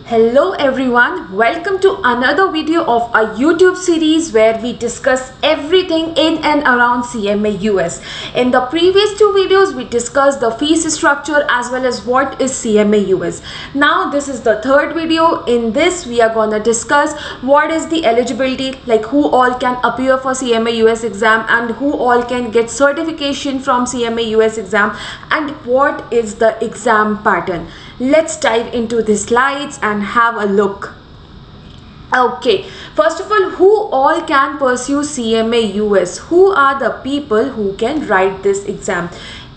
Hello everyone, welcome to another video of a YouTube series where we discuss everything in and around CMA US. In the previous two videos, we discussed the fees structure as well as what is CMA US. Now this is the third video. In this, we are gonna discuss what is the eligibility, like who all can appear for CMA US exam and who all can get certification from CMA US exam and what is the exam pattern. Let's dive into the slides and have a look. Okay, first of all, who all can pursue CMA US? Who are the people who can write this exam?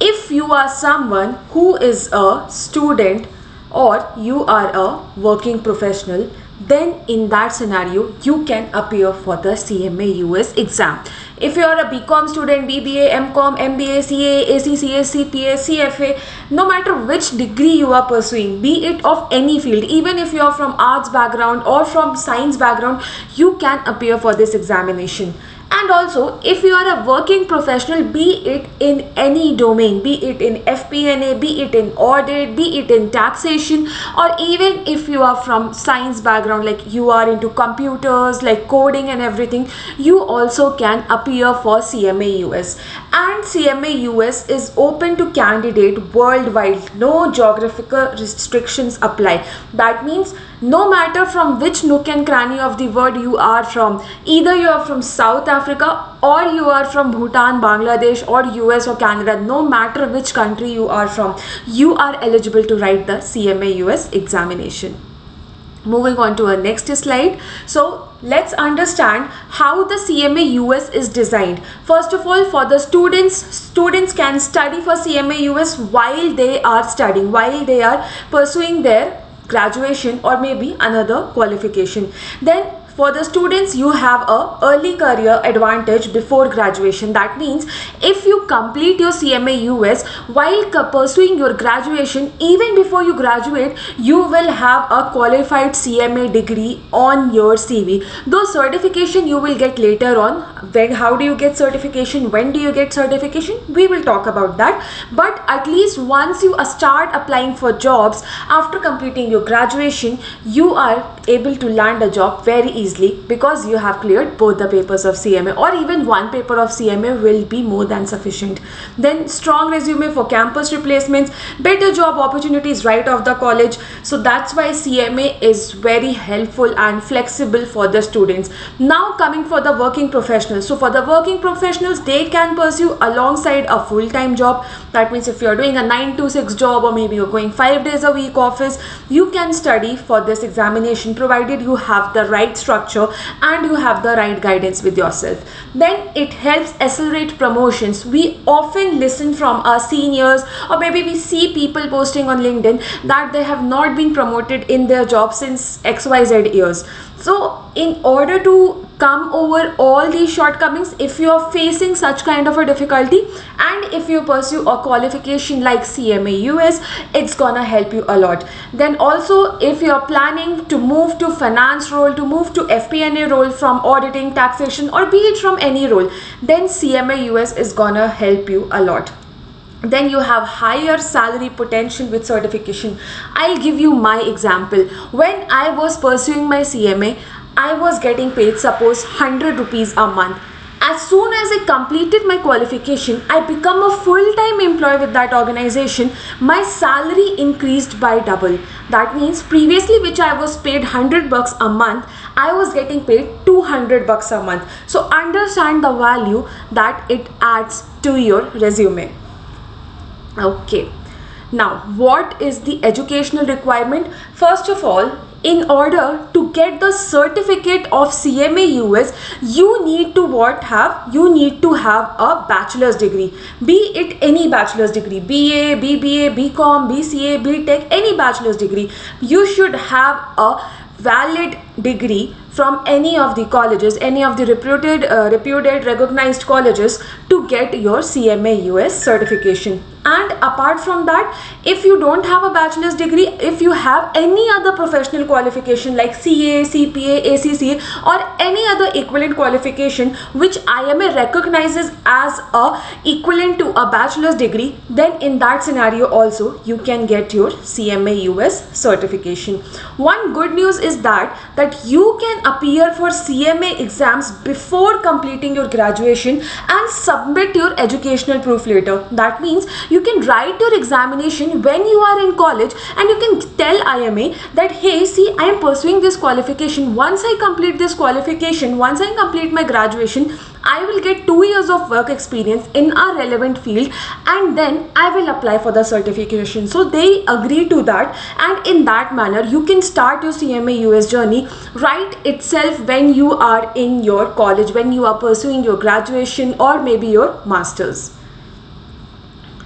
If you are someone who is a student or you are a working professional, then in that scenario you can appear for the CMA US exam. If you are a BCom student, BBA, MCom, MBA, CA, ACCA, CPA, CFA, no matter which degree you are pursuing, be it of any field, even if you are from arts background or from science background, you can appear for this examination. And also, if you are a working professional, be it in any domain, be it in FP&A, be it in audit, be it in taxation, or even if you are from science background, like you are into computers, like coding and everything, you also can appear for CMA US. And CMA US is open to candidate worldwide. No geographical restrictions apply. That means no matter from which nook and cranny of the world you are from, either you are from South Africa or you are from Bhutan, Bangladesh or US or Canada, no matter which country you are from, you are eligible to write the CMA US examination. Moving on to our next slide. So let's understand how the CMA US is designed. First of all, for the students can study for CMA US while they are studying, while they are pursuing their graduation or maybe another qualification. Then for the students, you have a early career advantage before graduation. That means if you complete your CMA US while pursuing your graduation, even before you graduate, you will have a qualified CMA degree on your CV. Though certification you will get later on. When, how do you get certification? When do you get certification? We will talk about that. But at least once you start applying for jobs after completing your graduation, you are able to land a job very easily because you have cleared both the papers of CMA, or even one paper of CMA will be more than sufficient. Then strong resume for campus replacements, better job opportunities right off the college. So that's why CMA is very helpful and flexible for the students. Now coming for the working professionals. So for the working professionals, they can pursue alongside a full-time job. That means if you're doing a 9 to 6 job or maybe you're going 5 days a week office, you can study for this examination provided you have the right structure and you have the right guidance with yourself. Then it helps accelerate promotions. We often listen from our seniors or maybe we see people posting on LinkedIn that they have not been promoted in their job since XYZ years. So in order to come over all these shortcomings, if you are facing such kind of a difficulty and if you pursue a qualification like CMA US, it's gonna help you a lot. Then also if you are planning to move to finance role, to move to FP&A role from auditing, taxation, or be it from any role, then CMA US is gonna help you a lot. Then you have higher salary potential with certification. I'll give you my example. When I was pursuing my CMA, I was getting paid suppose 100 rupees a month. As soon as I completed my qualification, I become a full-time employee with that organization. My salary increased by double. That means previously which I was paid 100 bucks a month, I was getting paid 200 bucks a month. So understand the value that it adds to your resume. Okay, now what is the educational requirement? First of all, in order to get the certificate of CMA US, you need to you need to have a bachelor's degree, be it any bachelor's degree, BA, BBA, BCom, BCA, BTech, any bachelor's degree. You should have a valid degree from any of the colleges, any of the reputed recognized colleges to get your CMA US certification. And apart from that, if you don't have a bachelor's degree, if you have any other professional qualification like CA, CPA, ACCA, or any other equivalent qualification which IMA recognizes as a equivalent to a bachelor's degree, then in that scenario also you can get your CMA US certification. One good news is that you can appear for CMA exams before completing your graduation and submit your educational proof later. That means you can write your examination when you are in college and you can tell IMA that, hey, see, I am pursuing this qualification. Once I complete this qualification, once I complete my graduation, I will get 2 years of work experience in a relevant field and then I will apply for the certification. So they agree to that, and in that manner you can start your CMA US journey right itself when you are in your college, when you are pursuing your graduation or maybe your masters.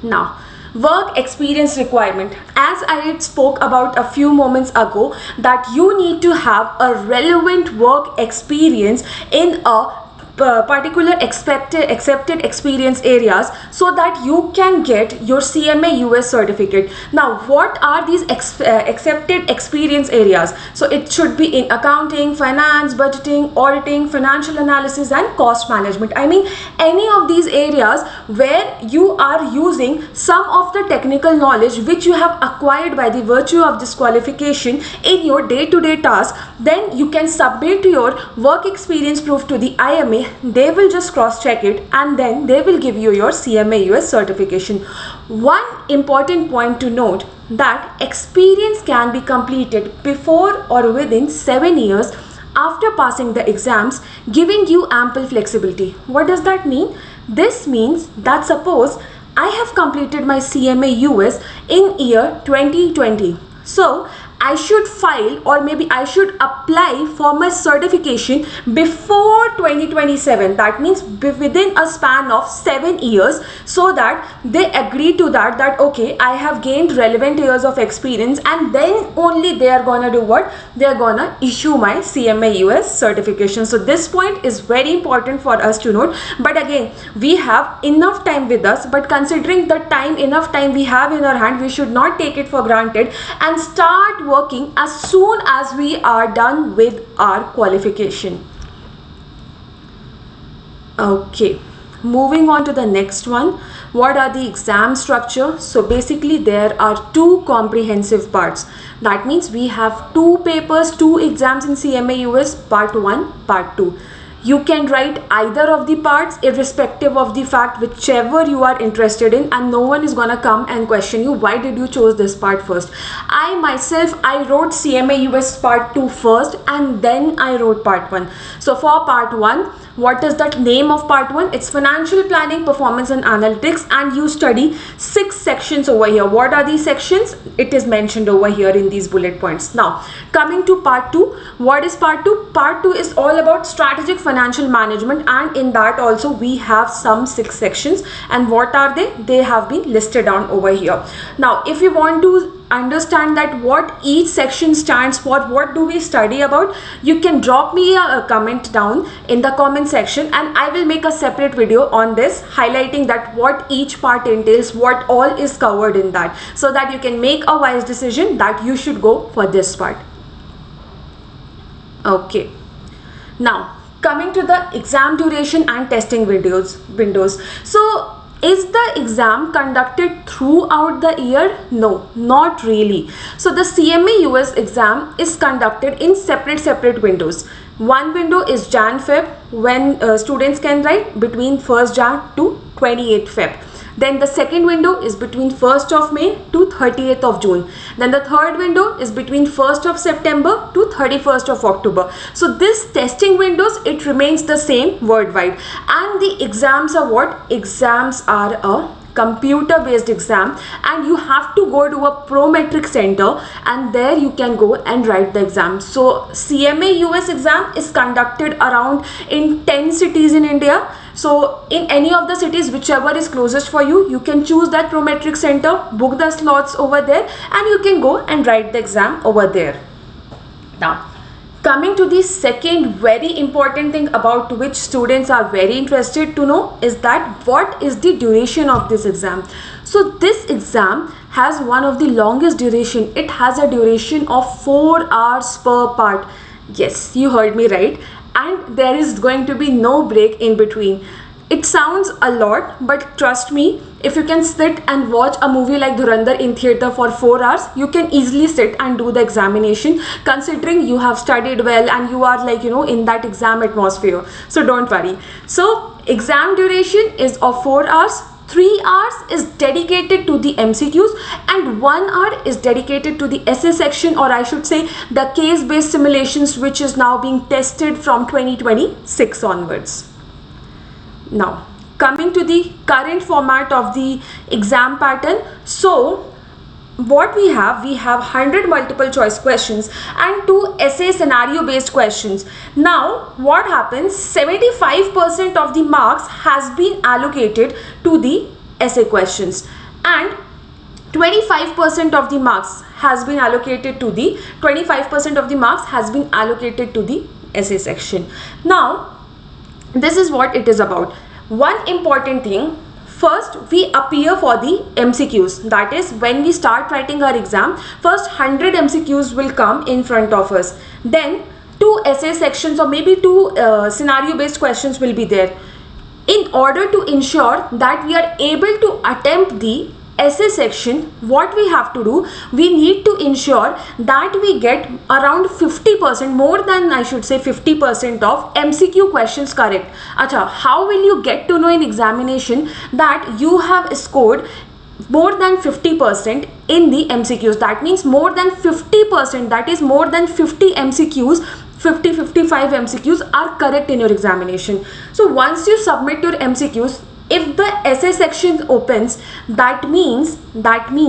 Now, work experience requirement. As I spoke about a few moments ago, that you need to have a relevant work experience in a particular accepted experience areas so that you can get your CMA US certificate. Now, what are these accepted experience areas? So it should be in accounting, finance, budgeting, auditing, financial analysis, and cost management. I mean, any of these areas where you are using some of the technical knowledge which you have acquired by the virtue of this qualification in your day-to-day task, then you can submit your work experience proof to the IMA. They will just cross check it and then they will give you your CMA US certification. One important point to note, that experience can be completed before or within 7 years after passing the exams, giving you ample flexibility. What does that mean? This means that suppose I have completed my CMA US in year 2020. So I should file, or maybe I should apply for my certification before 2027. That means within a span of 7 years, so that they agree to that okay, I have gained relevant years of experience, and then only they are gonna do what? They are gonna issue my CMA US certification. So this point is very important for us to note. But again, we have enough time with us, but considering the enough time we have in our hand, we should not take it for granted and start working as soon as we are done with our qualification. Okay, moving on to the next one. What are the exam structure? So basically there are 2 comprehensive parts. That means we have 2 papers, 2 exams in CMA US, part 1, part 2. You can write either of the parts irrespective of the fact, whichever you are interested in, and no one is gonna come and question you, why did you choose this part first? I myself, I wrote CMA US part 2 first and then I wrote part 1. So for part 1, what is that name of part 1? It's financial planning, performance and analytics, and you study 6 sections over here. What are these sections? It is mentioned over here in these bullet points. Now coming to part 2, what is part 2? Part 2 is all about strategic financial management, and in that also we have some 6 sections. And what are they? They have been listed down over here. Now if you want to understand that what each section stands for, what do we study about, you can drop me a comment down in the comment section and I will make a separate video on this, highlighting that what each part entails, what all is covered in that, so that you can make a wise decision that you should go for this part. Okay, now coming to the exam duration and testing windows. So is the exam conducted throughout the year? No, not really. So the CMA US exam is conducted in separate windows. One window is Jan-Feb, when students can write between 1st Jan to 28th Feb. Then the second window is between 1st of May to 30th of June. Then the third window is between 1st of September to 31st of October. So this testing windows, it remains the same worldwide. And the exams are what? Exams are a computer based exam, and you have to go to a Prometric center and there you can go and write the exam. So CMA US exam is conducted around in 10 cities in India. So in any of the cities, whichever is closest for you, you can choose that Prometric center, book the slots over there, and you can go and write the exam over there. Now Coming to the second very important thing about which students are very interested to know is that what is the duration of this exam. So this exam has one of the longest duration. It has a duration of 4 hours per part. Yes, you heard me right. And there is going to be no break in between. It sounds a lot, but trust me, if you can sit and watch a movie like Dhurandhar in theater for 4 hours, you can easily sit and do the examination, considering you have studied well and you are like, in that exam atmosphere. So don't worry. So exam duration is of 4 hours. 3 hours is dedicated to the MCQs and 1 hour is dedicated to the essay section, or I should say the case-based simulations, which is now being tested from 2026 onwards. Now, coming to the current format of the exam pattern. So what we have 100 multiple choice questions and 2 essay scenario based questions. Now what happens, 75% of the marks has been allocated to the essay questions and 25% of the marks has been allocated to the essay section. Now this is what it is about. One important thing, first we appear for the MCQs. That is, when we start writing our exam, first 100 MCQs will come in front of us. Then 2 essay sections or maybe 2 scenario based questions will be there. In order to ensure that we are able to attempt the essay section, what we have to do, we need to ensure that we get around 50%, more than I should say 50% of MCQ questions correct. Acha, how will you get to know in examination that you have scored more than 50% in the MCQs? That means more than 50%, that is more than 50 MCQs, 55 MCQs are correct in your examination. So once you submit your MCQs, if the essay section opens, that means that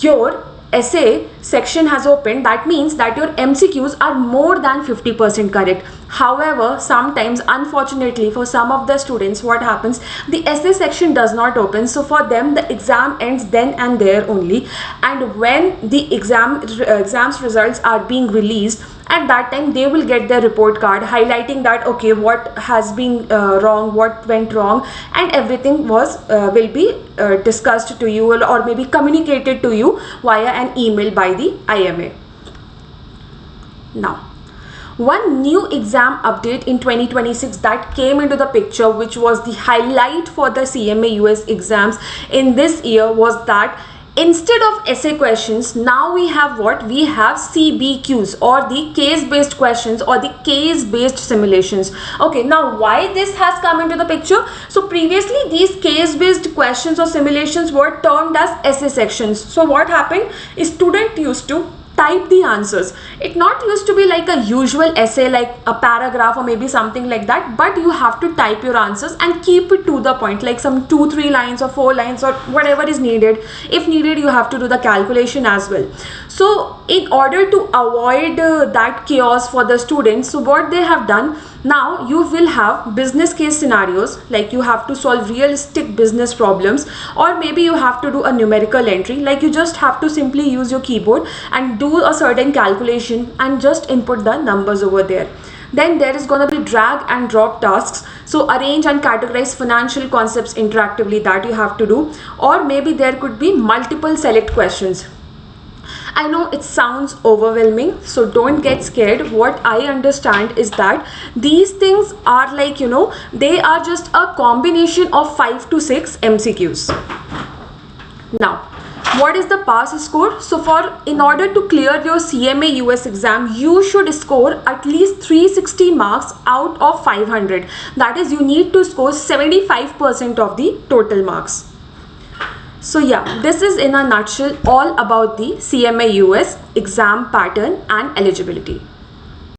your essay section has opened, that means that your MCQs are more than 50% correct. However, sometimes unfortunately for some of the students, what happens, the essay section does not open, so for them the exam ends then and there only, and when the exams results are being released, at that time they will get their report card highlighting that okay, what has been wrong, what went wrong, and everything was will be discussed to you or maybe communicated to you via an email by the IMA. Now, one new exam update in 2026 that came into the picture, which was the highlight for the CMA US exams in this year, was that instead of essay questions, now we have what? We have CBQs, or the case-based questions or the case-based simulations. Okay, now why this has come into the picture? So previously these case-based questions or simulations were termed as essay sections. So what happened? A student used to type the answers. It not used to be like a usual essay, like a paragraph or maybe something like that, but you have to type your answers and keep it to the point, like some 2-3 lines or 4 lines or whatever is needed. If needed, you have to do the calculation as well. So in order to avoid that chaos for the students, so what they have done, now you will have business case scenarios, like you have to solve realistic business problems, or maybe you have to do a numerical entry, like you just have to simply use your keyboard and do a certain calculation and just input the numbers over there. Then there is going to be drag and drop tasks, so arrange and categorize financial concepts interactively, that you have to do, or maybe there could be multiple select questions. I know it sounds overwhelming, so don't get scared. What I understand is that these things are like, they are just a combination of 5 to 6 MCQs. Now, what is the pass score? So in order to clear your CMA US exam, you should score at least 360 marks out of 500. That is, you need to score 75% of the total marks. So yeah, this is in a nutshell all about the CMA US exam pattern and eligibility.